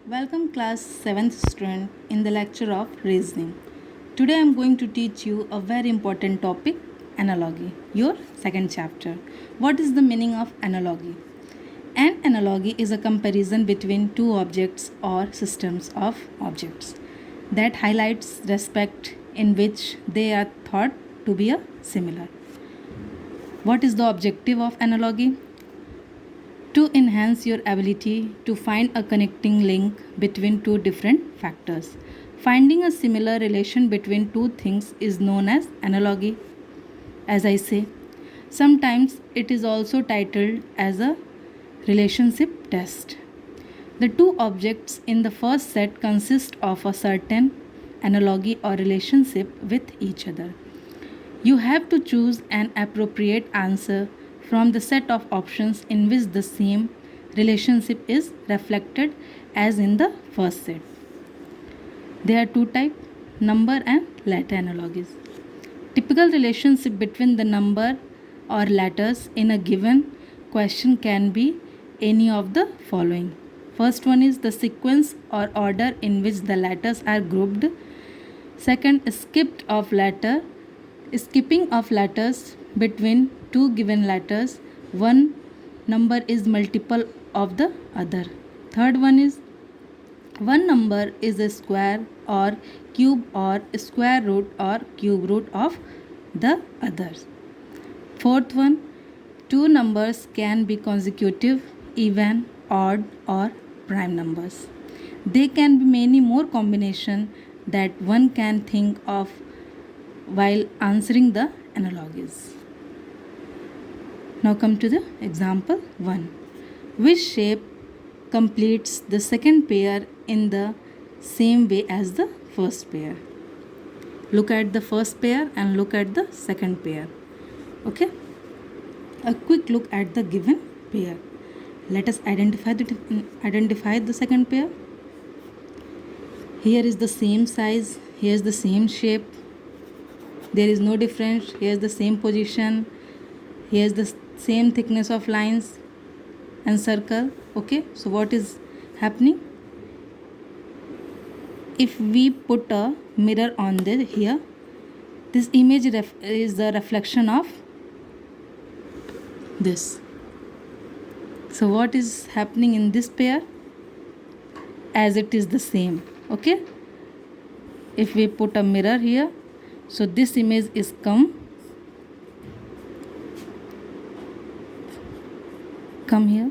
Welcome class 7th student in the lecture of reasoning. Today I am going to teach you a very important topic, analogy, your second chapter. What is the meaning of analogy? An analogy is a comparison between two objects or systems of objects that highlights respect in which they are thought to be a similar. What is the objective of analogy? To enhance your ability to find a connecting link between two different factors. Finding a similar relation between two things is known as analogy. As I say, sometimes it is also titled as a relationship test. The two objects in the first set consist of a certain analogy or relationship with each other. You have to choose an appropriate answer from the set of options in which the same relationship is reflected as in the first set. There are two types, number and letter analogies. Typical relationship between the number or letters in a given question can be any of the following. First one is the sequence or order in which the letters are grouped. Second, skipping of letters between two given letters. One number is multiple of the other. Third one is one number is a square or cube or square root or cube root of the others. Fourth one, two numbers can be consecutive, even, odd or prime numbers. There can be many more combinations that one can think of while answering the analogies. Now come to the example 1. Which shape completes the second pair in the same way as the first pair? Look at the first pair and look at the second pair. Okay? A quick look at the given pair. Let us identify the second pair. Here is the same size, here is the same shape. There is no difference. Here is the same position. Here is the same thickness of lines and circle. Okay, so what is happening? If we put a mirror on here, this image is the reflection of this. So what is happening in this pair? As it is the same. Okay, if we put a mirror here, so this image is come here.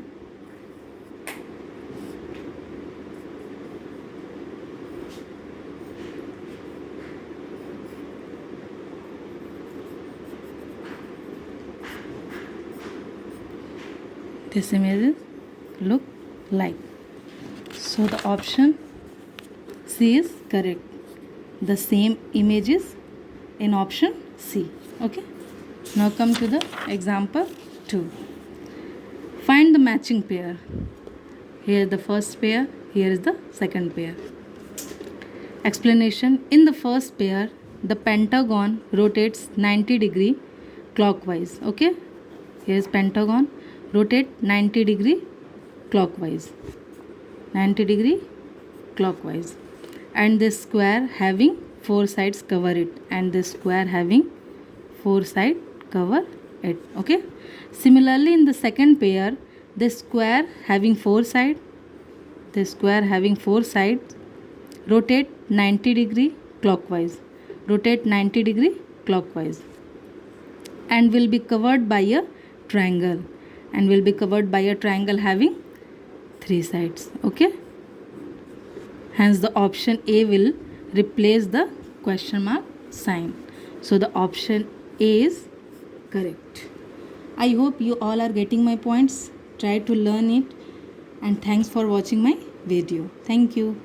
This image look like. So the option C is correct. The same images in option C. Okay. Now come to the example 2. Find the matching pair. Here is the first pair. Here is the second pair. Explanation. In the first pair, the pentagon rotates 90 degree clockwise. Okay. Here is pentagon. Rotate 90 degree clockwise. 90 degree clockwise. And the square having 4 sides cover it, and the square having 4 sides cover it. Okay. Similarly, in the second pair, the square having 4 sides, rotate 90 degree clockwise. Rotate 90 degree clockwise, and will be covered by a triangle, having 3 sides. Okay. Hence the option A will replace the question mark sign. So the option A is correct. I hope you all are getting my points. Try to learn it, and thanks for watching my video. Thank you.